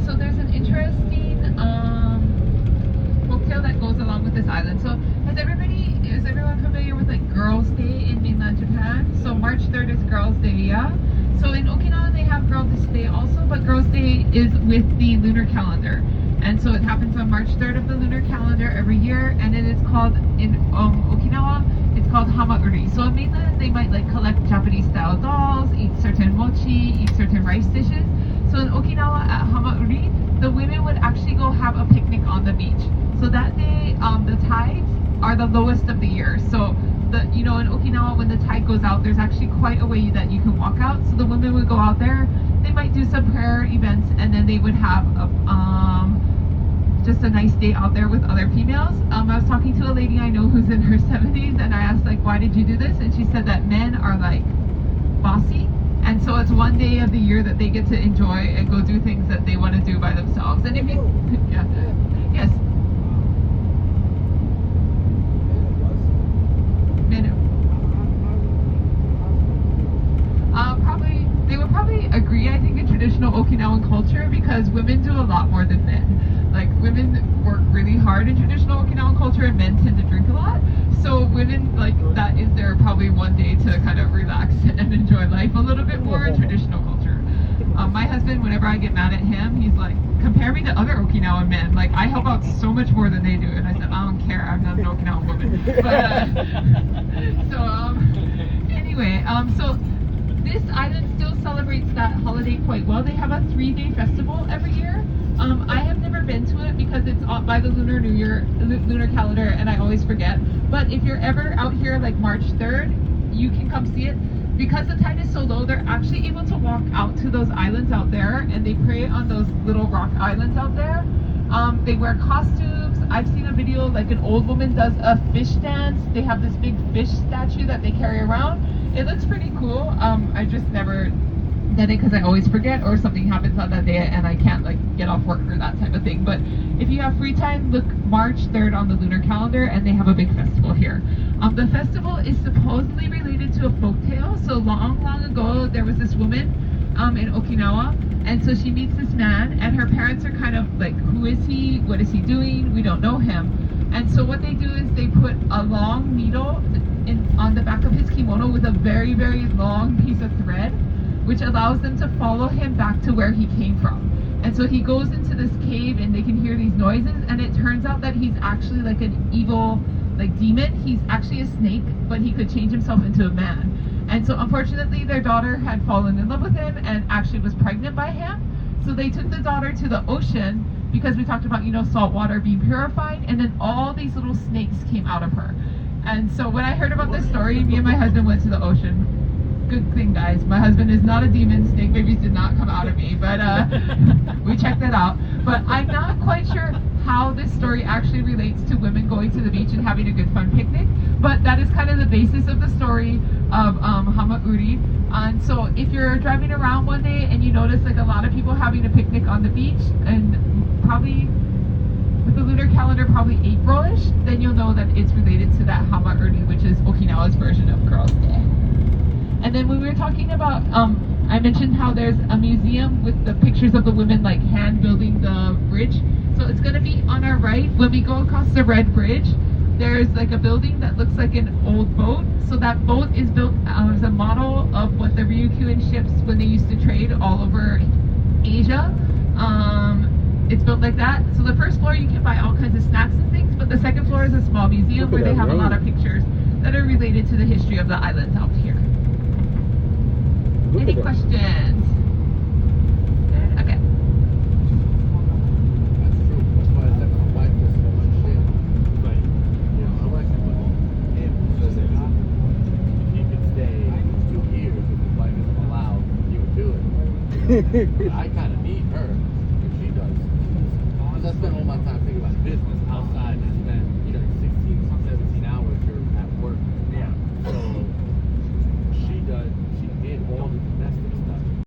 So there's an interesting folktale that goes along with this island. So is everyone familiar with like Girls' Day in mainland Japan? So March 3rd is Girls' Day, yeah? So in Okinawa they have Girls' Day also, but Girls' Day is with the lunar calendar. And so it happens on March 3rd of the lunar calendar every year, and it is called, in Okinawa, it's called Hamauri. So in mainland they might like collect Japanese style dolls, eat certain mochi, eat certain rice dishes. So in Okinawa at Hamauri, the women would actually go have a picnic on the beach. So that day, the tides are the lowest of the year. So in Okinawa, when the tide goes out, there's actually quite a way that you can walk out. So the women would go out there, they might do some prayer events, and then they would have just a nice day out there with other females. I was talking to a lady I know who's in her 70s, and I asked like, why did you do this? And she said that men are like bossy, and so it's one day of the year that they get to enjoy and go do things that they want to do by themselves. And if you, yeah, yes. They would probably agree, I think, in traditional Okinawan culture, because women do a lot more than men. Like, women work really hard in traditional Okinawan culture, and men tend to drink a lot. So women, like, that is their probably one day to kind of relax and enjoy life a little bit more in traditional culture. My husband, whenever I get mad at him, he's like, compare me to other Okinawan men. Like, I help out so much more than they do. And I said, I don't care, I'm not an Okinawan woman. But, anyway, so this island still celebrates that holiday quite well. They have a 3-day festival every year. I have never been to it because it's by the lunar New Year, lunar calendar, and I always forget. But if you're ever out here like March 3rd, you can come see it. Because the tide is so low, they're actually able to walk out to those islands out there, and they pray on those little rock islands out there. They wear costumes. I've seen a video like an old woman does a fish dance. They have this big fish statue that they carry around. It looks pretty cool. I just never done it because I always forget, or something happens on that day and I can't like get off work or that type of thing. But if you have free time, look March 3rd on the lunar calendar, and they have a big festival here. The festival is supposedly related to a folktale. So long ago, there was this woman in Okinawa, and so she meets this man, and her parents are kind of like, who is he? What is he doing? We don't know him. And so what they do is they put a long needle on the back of his kimono with a very, very long piece of thread, which allows them to follow him back to where he came from. And so he goes into this cave, and they can hear these noises, and it turns out that he's actually like an evil, like demon. He's actually a snake, but he could change himself into a man. And so unfortunately their daughter had fallen in love with him and actually was pregnant by him. So they took the daughter to the ocean, because we talked about, salt water being purified, and then all these little snakes came out of her. And so when I heard about this story, me and my husband went to the ocean. Good thing, guys, my husband is not a demon. Snake babies did not come out of me, but we checked that out. But I'm not quite sure how this story actually relates to women going to the beach and having a good fun picnic, but that is kind of the basis of the story of Hamauri. And so if you're driving around one day and you notice like a lot of people having a picnic on the beach, and probably with the lunar calendar probably April-ish, then you'll know that it's related to that Hamauri, which is Okinawa's version of Girls' Day. And then when we were talking about, I mentioned how there's a museum with the pictures of the women like hand building the bridge. So it's going to be on our right. When we go across the red bridge, there's like a building that looks like an old boat. So that boat is built as a model of what the Ryukyuan ships, when they used to trade all over Asia. It's built like that. So the first floor you can buy all kinds of snacks and things, but the second floor is a small museum where they have a lot of pictures that are related to the history of the islands out here. Any questions? Okay. I kind of need her if she does. Because I spend all my time thinking about business outside and then